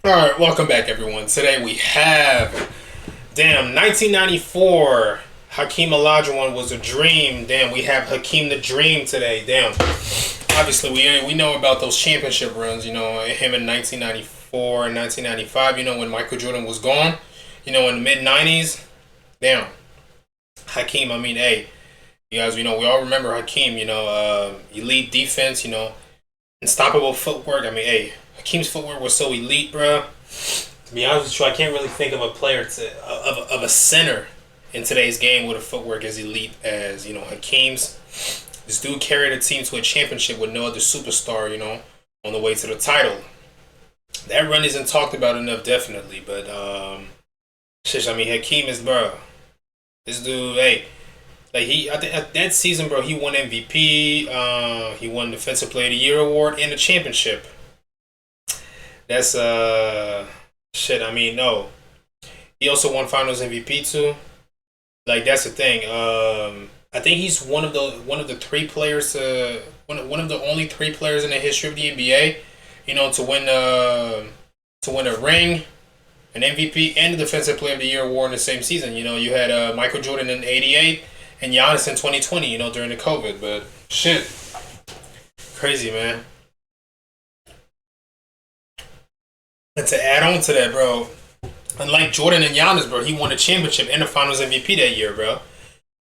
Alright, welcome back everyone. Today we have 1994. Hakeem Olajuwon was a dream. Damn, we have Hakeem the Dream today. Damn. Obviously we know about those championship runs, him in 1994 and 1995, when Michael Jordan was gone, in the mid 90s. Damn. Hakeem, I mean, hey, you guys, we all remember Hakeem, elite defense, unstoppable footwork. I mean, hey, Hakeem's footwork was so elite, bro. To be honest with you, I can't really think of a player of a center in today's game with a footwork as elite as Hakeem's. This dude carried a team to a championship with no other superstar, on the way to the title. That run isn't talked about enough, definitely, but Hakeem is, bro. This dude, hey, I think that season, bro, he won MVP. He won Defensive Player of the Year award and a championship. That's shit. I mean, no. He also won Finals MVP too. Like, that's the thing. I think he's one of the three players, one of the only three players in the history of the NBA, to win a ring, an MVP, and the Defensive Player of the Year award in the same season. You had Michael Jordan in '88 and Giannis in 2020. During the COVID, but shit, crazy, man. And to add on to that, bro, unlike Jordan and Giannis, bro, he won a championship and the Finals MVP that year, bro.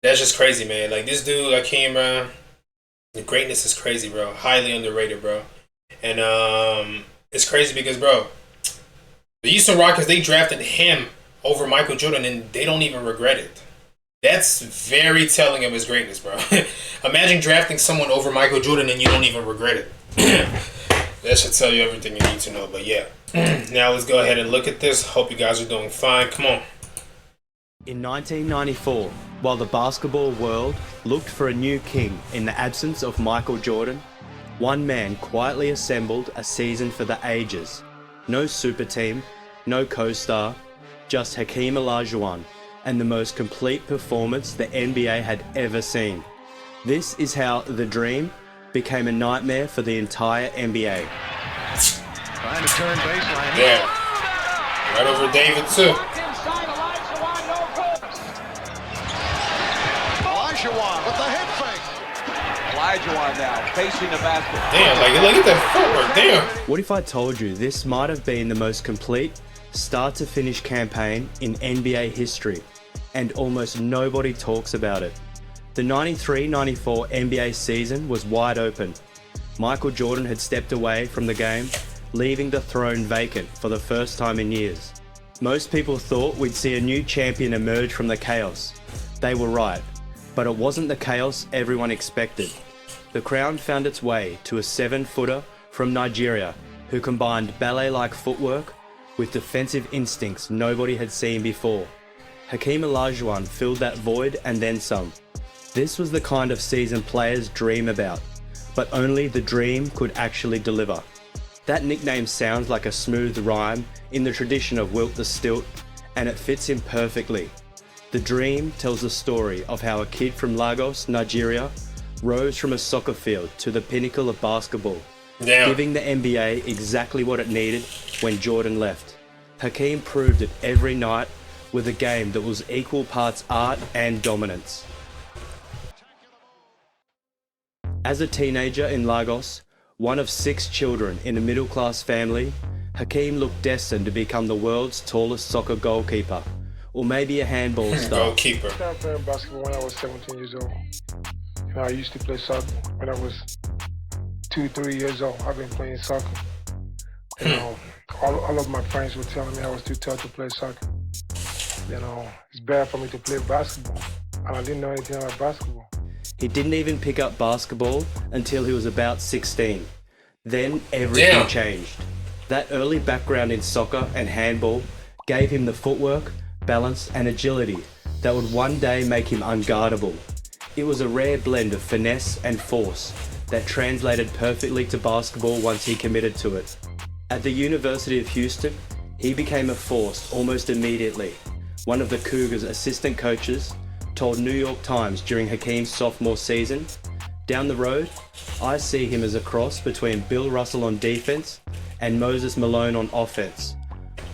That's just crazy, man. Like, this dude, Hakeem, bro, the greatness is crazy, bro. Highly underrated, bro. And it's crazy because, bro, the Houston Rockets, they drafted him over Michael Jordan, and they don't even regret it. That's very telling of his greatness, bro. Imagine drafting someone over Michael Jordan and you don't even regret it. That should tell you everything you need to know. But yeah, now let's go ahead and look at this. Hope you guys are doing fine. Come on. In 1994, while the basketball world looked for a new king in the absence of Michael Jordan, one man quietly assembled a season for the ages. No super team, no co-star, just Hakeem Olajuwon, and the most complete performance the NBA had ever seen. This is how the dream became a nightmare for the entire NBA. Trying to turn baseline. Yeah. Right over David, too. Olajuwon with the head fake. Olajuwon now facing the basket. Damn, look at that footwork. Damn. What if I told you this might have been the most complete start-to-finish campaign in NBA history, and almost nobody talks about it? The 93-94 NBA season was wide open. Michael Jordan had stepped away from the game, leaving the throne vacant for the first time in years. Most people thought we'd see a new champion emerge from the chaos. They were right, but it wasn't the chaos everyone expected. The crown found its way to a 7-footer from Nigeria who combined ballet-like footwork with defensive instincts nobody had seen before. Hakeem Olajuwon filled that void and then some. This was the kind of season players dream about, but only the dream could actually deliver. That nickname sounds like a smooth rhyme in the tradition of Wilt the Stilt, and it fits him perfectly. The dream tells the story of how a kid from Lagos, Nigeria, rose from a soccer field to the pinnacle of basketball, giving the NBA exactly what it needed when Jordan left. Hakeem proved it every night with a game that was equal parts art and dominance. As a teenager in Lagos, one of 6 children in a middle-class family, Hakeem looked destined to become the world's tallest soccer goalkeeper, or maybe a handball star. Goalkeeper. I started playing basketball when I was 17 years old. I used to play soccer when I was 2-3 years old. I've been playing soccer. All of my friends were telling me I was too tough to play soccer. It's bad for me to play basketball, and I didn't know anything about basketball. He didn't even pick up basketball until he was about 16. Then everything changed. That early background in soccer and handball gave him the footwork, balance and agility that would one day make him unguardable. It was a rare blend of finesse and force that translated perfectly to basketball once he committed to it. At the University of Houston, he became a force almost immediately. One of the Cougars' assistant coaches told New York Times during Hakeem's sophomore season, "Down the road, I see him as a cross between Bill Russell on defense and Moses Malone on offense.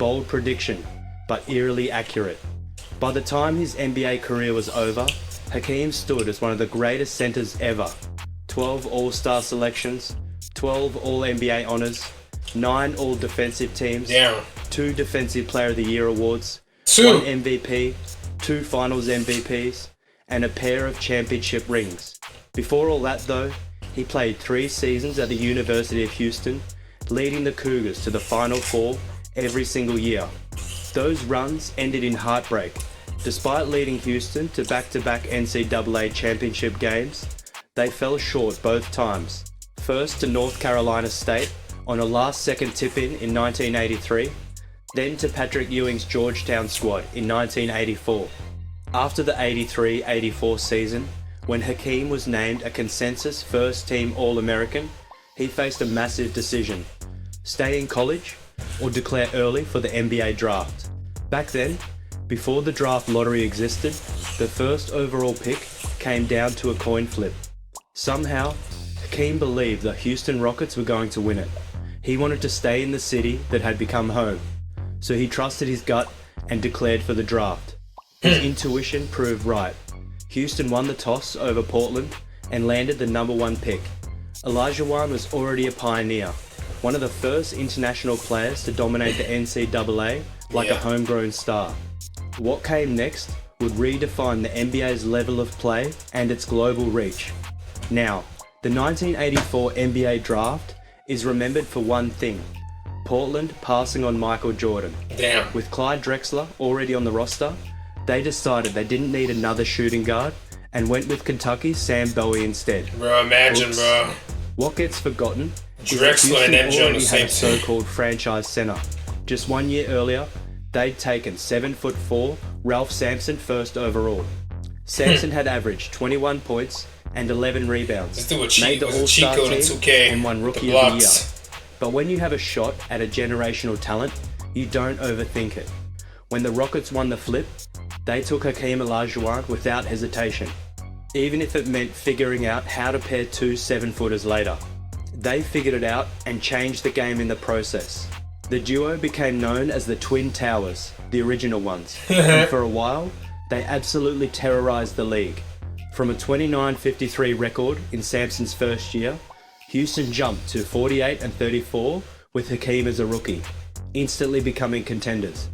bold prediction, but eerily accurate. By the time his NBA career was over, Hakeem stood as one of the greatest centers ever. 12 All-Star selections, 12 All-NBA honors, 9 All-Defensive teams, 2 Defensive Player of the Year awards, 1 MVP, 2 Finals MVPs, and a pair of championship rings. Before all that though, he played 3 seasons at the University of Houston, leading the Cougars to the Final Four every single year. Those runs ended in heartbreak. Despite leading Houston to back-to-back NCAA championship games, they fell short both times. First to North Carolina State on a last-second tip-in in 1983, then to Patrick Ewing's Georgetown squad in 1984. After the 83-84 season, when Hakeem was named a consensus first-team All-American, he faced a massive decision: stay in college or declare early for the NBA draft. Back then, before the draft lottery existed, the first overall pick came down to a coin flip. Somehow, Hakeem believed the Houston Rockets were going to win it. He wanted to stay in the city that had become home, so he trusted his gut and declared for the draft. His intuition proved right. Houston won the toss over Portland and landed the number 1 pick. Olajuwon was already a pioneer, one of the first international players to dominate the NCAA like a homegrown star. What came next would redefine the NBA's level of play and its global reach. Now, the 1984 NBA draft is remembered for one thing: Portland passing on Michael Jordan. With Clyde Drexler already on the roster, they decided they didn't need another shooting guard and went with Kentucky's Sam Bowie instead. Bro, imagine, bro. What gets forgotten is Drexler that Houston and MJ on the already same had a so-called franchise center. Just 1 year earlier, they'd taken 7'4" Ralph Sampson first overall. Sampson had averaged 21 points and 11 rebounds, made the All-Star team and won Rookie of the Year. But when you have a shot at a generational talent, you don't overthink it. When the Rockets won the flip, they took Hakeem Olajuwon without hesitation, even if it meant figuring out how to pair 2 7-footers later. They figured it out and changed the game in the process. The duo became known as the Twin Towers, the original ones, and for a while, they absolutely terrorized the league. From a 29-53 record in Sampson's first year, Houston jumped to 48-34 with Hakeem as a rookie, instantly becoming contenders.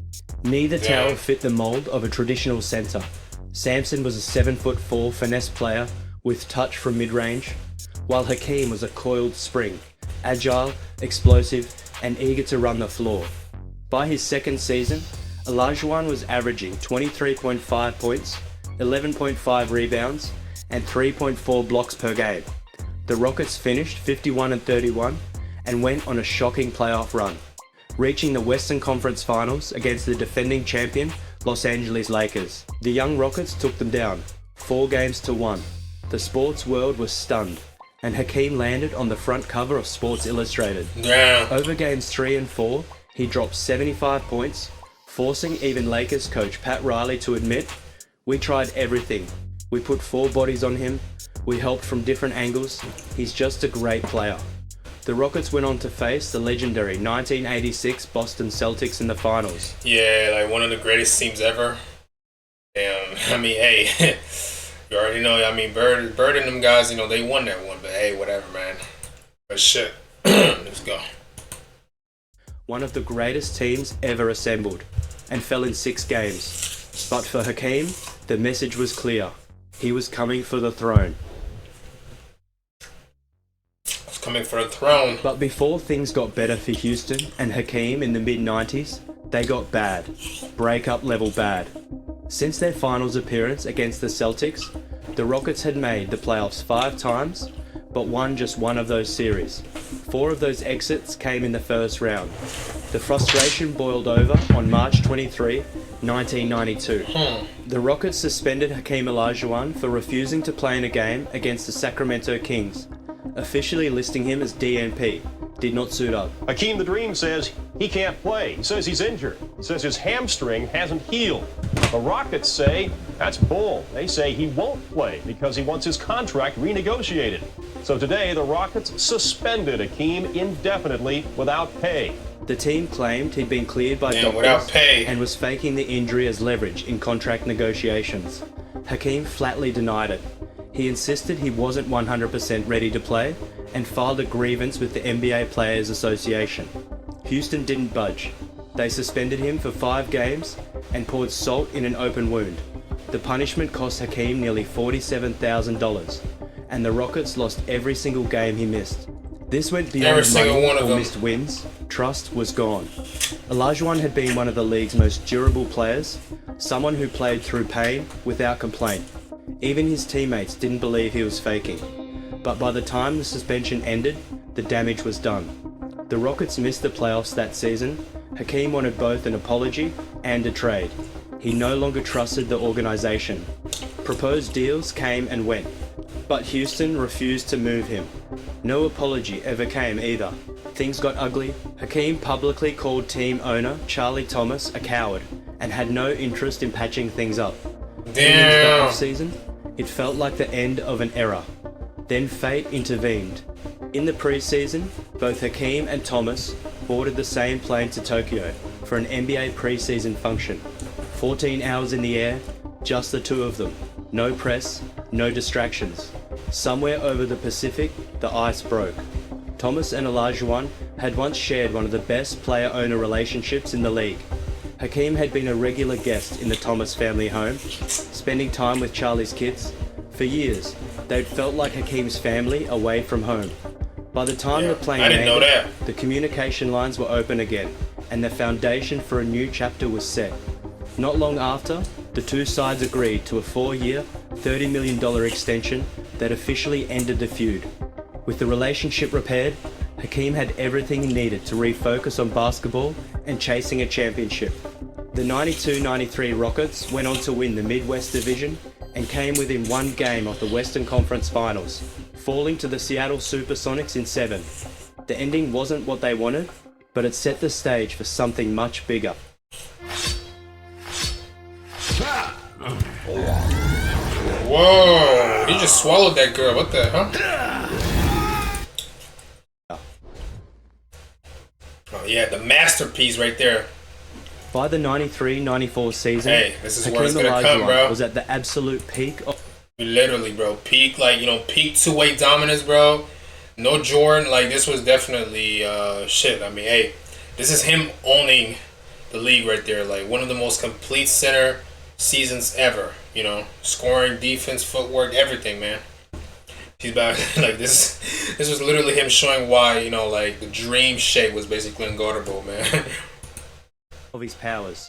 Neither tower fit the mold of a traditional center. Sampson was a 7'4" finesse player with touch from mid-range, while Hakeem was a coiled spring, agile, explosive, and eager to run the floor. By his second season, Olajuwon was averaging 23.5 points, 11.5 rebounds, and 3.4 blocks per game. The Rockets finished 51-31 and went on a shocking playoff run, reaching the Western Conference Finals against the defending champion Los Angeles Lakers. The young Rockets took them down, 4-1. The sports world was stunned, and Hakeem landed on the front cover of Sports Illustrated. Over games 3 and 4, he dropped 75 points, forcing even Lakers coach Pat Riley to admit, "We tried everything. We put 4 bodies on him. We helped from different angles. He's just a great player." The Rockets went on to face the legendary 1986 Boston Celtics in the finals. Yeah, like one of the greatest teams ever. Damn, I mean, hey, you already know, I mean, Bird and them guys, you know, they won that one, but hey, whatever, man. But shit, let's go. One of the greatest teams ever assembled, and fell in 6 games. But for Hakeem, the message was clear. He was coming for the throne. Coming for the throne. But before things got better for Houston and Hakeem in the mid-90s, they got bad. Breakup level bad. Since their finals appearance against the Celtics, the Rockets had made the playoffs 5 times, but won just 1 of those series. 4 of those exits came in the first round. The frustration boiled over on March 23, 1992. The Rockets suspended Hakeem Olajuwon for refusing to play in a game against the Sacramento Kings, officially listing him as DNP, did not suit up. Hakeem the Dream says he can't play. He says he's injured. He says his hamstring hasn't healed. The Rockets say that's bull. They say he won't play because he wants his contract renegotiated. So today, the Rockets suspended Hakeem indefinitely without pay. The team claimed he'd been cleared by Damn, without doctors pay. and was faking the injury as leverage in contract negotiations. Hakeem flatly denied it. He insisted he wasn't 100% ready to play and filed a grievance with the NBA Players Association. Houston didn't budge. They suspended him for 5 games and poured salt in an open wound. The punishment cost Hakeem nearly $47,000, and the Rockets lost every single game he missed. This went beyond money or missed wins. Trust was gone. Olajuwon had been one of the league's most durable players, someone who played through pain without complaint. Even his teammates didn't believe he was faking. But by the time the suspension ended, the damage was done. The Rockets missed the playoffs that season. Hakeem wanted both an apology and a trade. He no longer trusted the organization. Proposed deals came and went, but Houston refused to move him. No apology ever came either. Things got ugly. Hakeem publicly called team owner Charlie Thomas a coward and had no interest in patching things up. Damn. In the offseason, it felt like the end of an era. Then fate intervened. In the preseason, both Hakeem and Thomas boarded the same plane to Tokyo for an NBA preseason function. 14 hours in the air, just the two of them. No press, no distractions. Somewhere over the Pacific, the ice broke. Thomas and Olajuwon had once shared one of the best player-owner relationships in the league. Hakeem had been a regular guest in the Thomas family home, spending time with Charlie's kids. For years, they'd felt like Hakeem's family away from home. By the time the plane landed, the communication lines were open again, and the foundation for a new chapter was set. Not long after, the two sides agreed to a 4-year, $30 million extension that officially ended the feud. With the relationship repaired, Hakeem had everything he needed to refocus on basketball and chasing a championship. The 92-93 Rockets went on to win the Midwest Division and came within 1 game of the Western Conference Finals, falling to the Seattle Supersonics in 7. The ending wasn't what they wanted, but it set the stage for something much bigger. Whoa, he just swallowed that girl. What the hell? Oh yeah, the masterpiece right there. By the 93-94 season, hey, this is Hakeem where it's gonna come, bro. Was at the absolute peak of... Literally, bro. Peak, like, peak two-way dominance, bro. No Jordan. Like, this was definitely, shit. I mean, hey, this is him owning the league right there. Like, one of the most complete center seasons ever. Scoring, defense, footwork, everything, man. He's back. Like, this was literally him showing why, like, the dream shape was basically unguardable, man. Of his powers.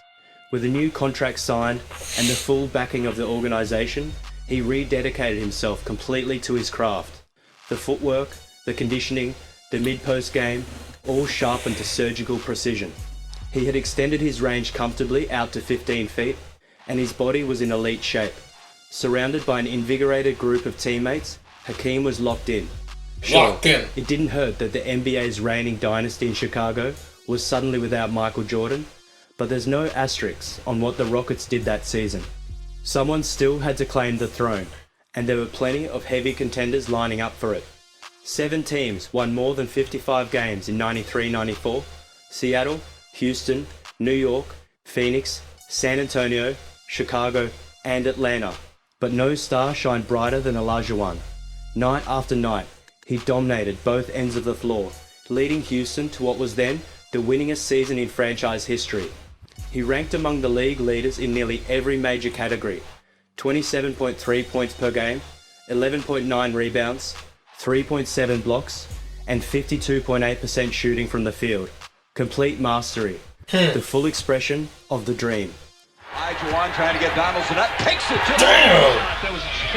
With a new contract signed and the full backing of the organization, he rededicated himself completely to his craft. The footwork, the conditioning, the mid-post game, all sharpened to surgical precision. He had extended his range comfortably out to 15 feet, and his body was in elite shape. Surrounded by an invigorated group of teammates, Hakeem was locked in. Sure, locked in. It didn't hurt that the NBA's reigning dynasty in Chicago was suddenly without Michael Jordan, but there's no asterisks on what the Rockets did that season. Someone still had to claim the throne, and there were plenty of heavy contenders lining up for it. 7 teams won more than 55 games in 93-94, Seattle, Houston, New York, Phoenix, San Antonio, Chicago, and Atlanta. But no star shined brighter than Olajuwon. Night after night, he dominated both ends of the floor, leading Houston to what was then the winningest season in franchise history. He ranked among the league leaders in nearly every major category: 27.3 points per game, 11.9 rebounds, 3.7 blocks, and 52.8% shooting from the field. Complete mastery. The full expression of the dream. Olajuwon trying to get Donaldson up, takes it to the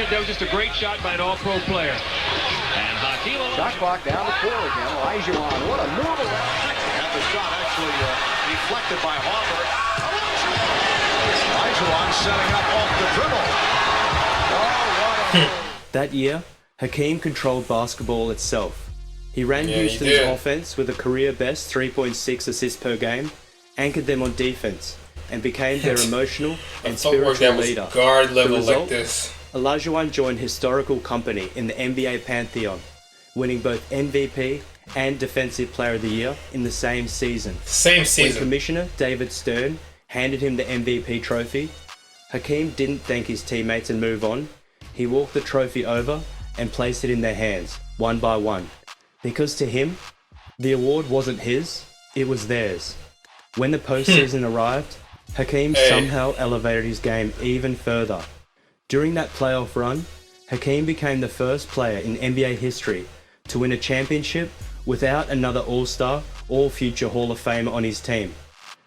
That was just a great shot by an all-pro player. And Hakeem Shot clock down to 4 again. Olajuwon, what a move around. And the shot actually deflected by Harper. Olajuwon setting up off the dribble. Oh, what a That year, Hakeem controlled basketball itself. He ran Houston's offense with a career-best 3.6 assists per game, anchored them on defense, and became their emotional and spiritual leader. Guard level the result, like this. Olajuwon joined historical company in the NBA pantheon, winning both MVP and Defensive Player of the Year in the same season. Same When season. Commissioner David Stern handed him the MVP trophy, Hakeem didn't thank his teammates and move on. He walked the trophy over and placed it in their hands, one by one. Because to him, the award wasn't his, it was theirs. When the postseason arrived, Hakeem somehow elevated his game even further. During that playoff run, Hakeem became the first player in NBA history to win a championship without another All-Star or future Hall of Famer on his team.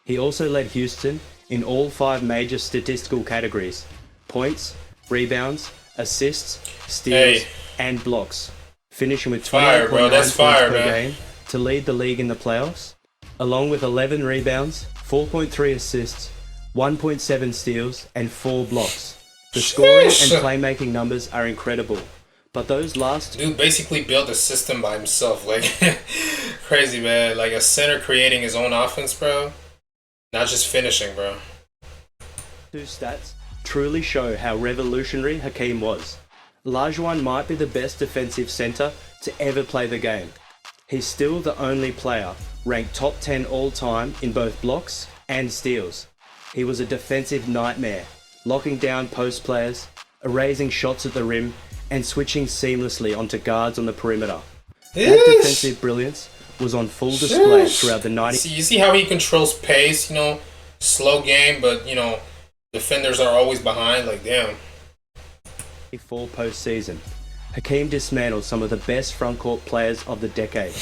He also led Houston in all 5 major statistical categories: points, rebounds, assists, steals, and blocks, finishing with 28.9 points per game to lead the league in the playoffs, along with 11 rebounds, 4.3 assists, 1.7 steals, and 4 blocks. The scoring and playmaking numbers are incredible, but those last... Dude basically built a system by himself, like, crazy, man. Like a center creating his own offense, bro. Not just finishing, bro. 2 stats truly show how revolutionary Hakeem was. Olajuwon might be the best defensive center to ever play the game. He's still the only player ranked top 10 all-time in both blocks and steals. He was a defensive nightmare, locking down post players, erasing shots at the rim, and switching seamlessly onto guards on the perimeter. That defensive brilliance was on full display throughout the 90s. You see how he controls pace, you know, slow game, but, you know, defenders are always behind, like, damn. Full postseason. Hakeem dismantled some of the best frontcourt players of the decade.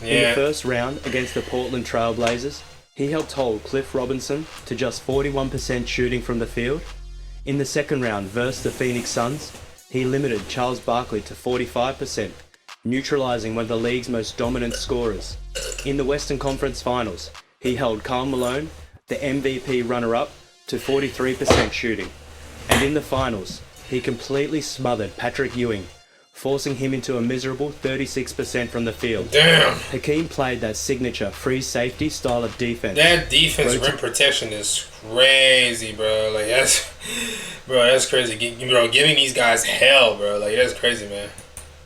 In the first round against the Portland Trail Blazers, he helped hold Cliff Robinson to just 41% shooting from the field. In the second round versus the Phoenix Suns, he limited Charles Barkley to 45%, neutralizing one of the league's most dominant scorers. In the Western Conference Finals, he held Karl Malone, the MVP runner-up, to 43% shooting. And in the finals, he completely smothered Patrick Ewing, forcing him into a miserable 36% from the field. Damn. Hakeem played that signature free safety style of defense. That defense rim protection is crazy, bro. Like, that's crazy. Bro, giving these guys hell, bro. Like, that's crazy, man.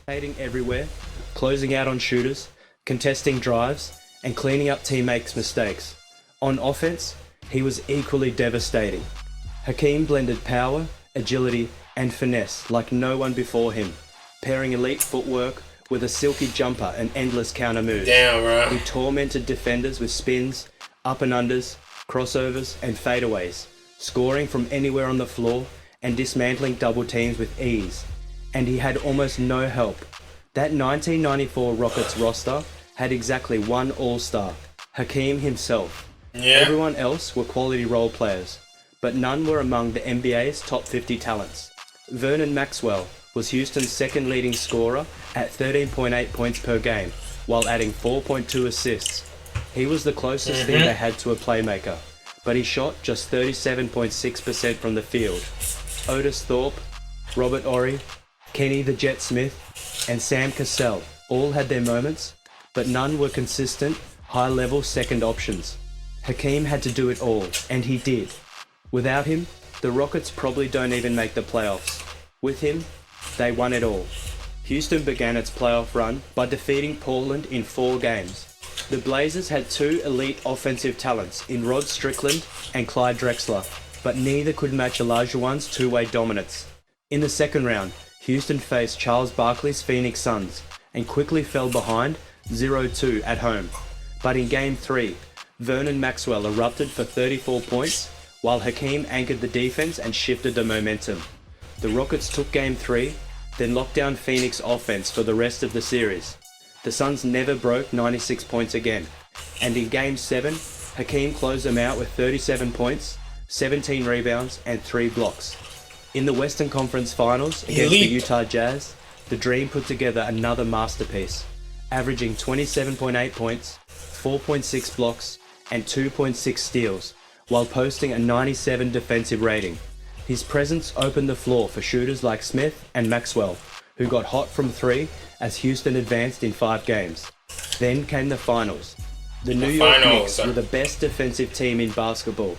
Rotating everywhere, closing out on shooters, contesting drives, and cleaning up teammates' mistakes. On offense, he was equally devastating. Hakeem blended power, agility, and finesse like no one before him, pairing elite footwork with a silky jumper and endless counter moves. Damn, bro. He tormented defenders with spins, up and unders, crossovers, and fadeaways, scoring from anywhere on the floor and dismantling double teams with ease. And he had almost no help. That 1994 Rockets roster had exactly one All-Star, Hakeem himself. Everyone else were quality role players, but none were among the NBA's top 50 talents. Vernon Maxwell was Houston's second leading scorer at 13.8 points per game, while adding 4.2 assists. He was the closest thing they had to a playmaker, but he shot just 37.6% from the field. Otis Thorpe, Robert Horry, Kenny the Jet Smith, and Sam Cassell all had their moments, but none were consistent, high-level second options. Hakeem had to do it all, and he did. Without him, the Rockets probably don't even make the playoffs. With him, they won it all. Houston began its playoff run by defeating Portland in 4 games. The Blazers had 2 elite offensive talents in Rod Strickland and Clyde Drexler, but neither could match Olajuwon's two-way dominance. In the second round, Houston faced Charles Barkley's Phoenix Suns and quickly fell behind 0-2 at home. But in Game 3, Vernon Maxwell erupted for 34 points, while Hakeem anchored the defense and shifted the momentum. The Rockets took Game 3, then locked down Phoenix offense for the rest of the series. The Suns never broke 96 points again, and in Game 7, Hakeem closed them out with 37 points, 17 rebounds, and 3 blocks. In the Western Conference Finals against the Utah Jazz, the Dream put together another masterpiece, averaging 27.8 points, 4.6 blocks, and 2.6 steals, while posting a 97 defensive rating. His presence opened the floor for shooters like Smith and Maxwell, who got hot from 3 as Houston advanced in 5 games. Then came the finals. The New York Knicks were the best defensive team in basketball.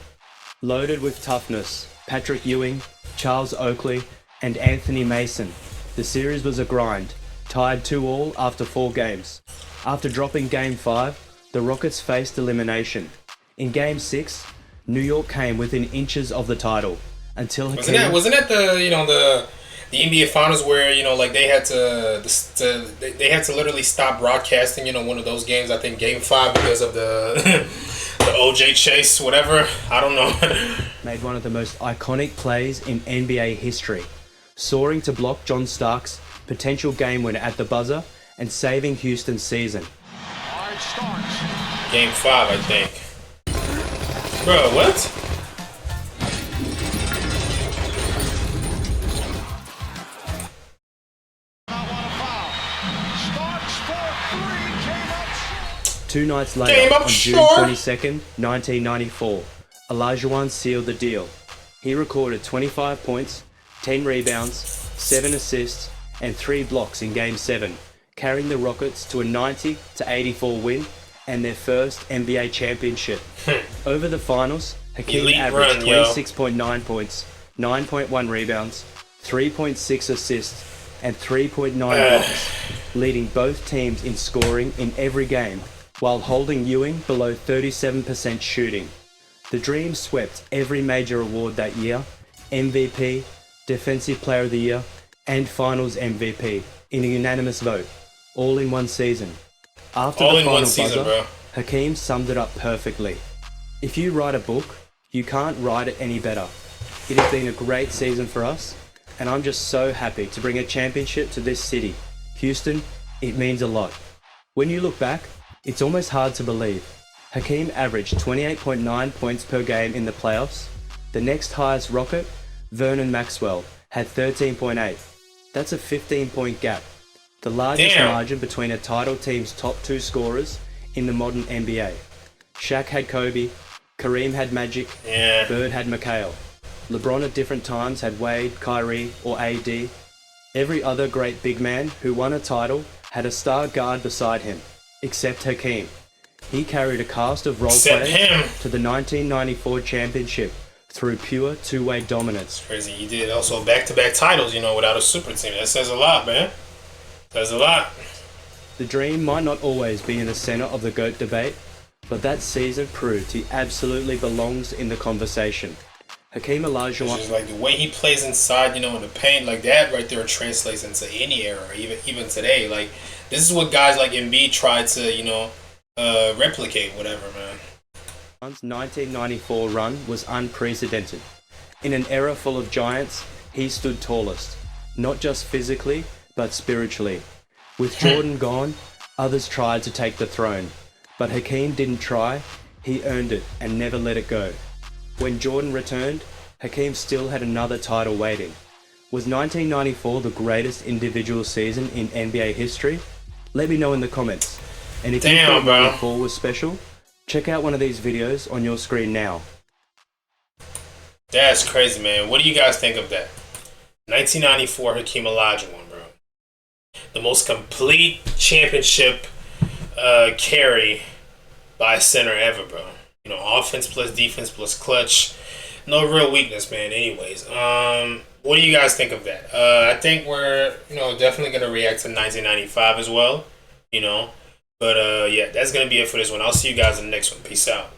Loaded with toughness, Patrick Ewing, Charles Oakley, and Anthony Mason, the series was a grind, tied 2-2 after 4 games. After dropping Game 5, the Rockets faced elimination. In Game 6, New York came within inches of the title until Hakeem... Wasn't that the NBA Finals where they had to literally stop broadcasting one of those games, I think Game 5, because of the the OJ chase, whatever, I don't know. made one of the most iconic plays in NBA history, soaring to block John Starks' potential game winner at the buzzer and saving Houston's season. Game 5, I think. Bro, what? Two nights later, on June 22nd, 1994, Olajuwon sealed the deal. He recorded 25 points, 10 rebounds, 7 assists, and 3 blocks in Game 7, carrying the Rockets to a 90-84 win and their first NBA championship. Over the finals, Hakeem averaged 26.9 points, 9.1 rebounds, 3.6 assists, and 3.9 blocks, leading both teams in scoring in every game, while holding Ewing below 37% shooting. The Dream swept every major award that year: MVP, Defensive Player of the Year, and Finals MVP in a unanimous vote, all in one season. After the final buzzer, Hakeem summed it up perfectly. If you write a book, you can't write it any better. It has been a great season for us, and I'm just so happy to bring a championship to this city. Houston, it means a lot. When you look back, it's almost hard to believe. Hakeem averaged 28.9 points per game in the playoffs. The next highest Rocket, Vernon Maxwell, had 13.8. That's a 15-point gap, the largest margin between a title team's top 2 scorers in the modern NBA. Shaq had Kobe, Kareem had Magic, Bird had McHale. LeBron at different times had Wade, Kyrie, or AD. Every other great big man who won a title had a star guard beside him, except Hakeem. He carried a cast of role players to the 1994 championship through pure two-way dominance. It's crazy. He did also back-to-back titles, without a super team. That says a lot, man. Says a lot. The Dream might not always be in the center of the GOAT debate, but that season proved he absolutely belongs in the conversation. Hakeem Olajuwon... Just like the way he plays inside, in the paint, like that right there translates into any era, even today. Like, this is what guys like Embiid tried to, replicate, whatever, man. 1994 run was unprecedented. In an era full of giants, he stood tallest, not just physically, but spiritually. With Jordan gone, others tried to take the throne, but Hakeem didn't try, he earned it and never let it go. When Jordan returned, Hakeem still had another title waiting. Was 1994 the greatest individual season in NBA history? Let me know in the comments. And if you thought 94 was special, check out one of these videos on your screen now. That's crazy, man. What do you guys think of that? 1994 Hakeem Olajuwon, bro. The most complete championship carry by a center ever, bro. Offense plus defense plus clutch. No real weakness, man. Anyways, what do you guys think of that? I think we're, definitely going to react to 1995 as well, But, yeah, that's going to be it for this one. I'll see you guys in the next one. Peace out.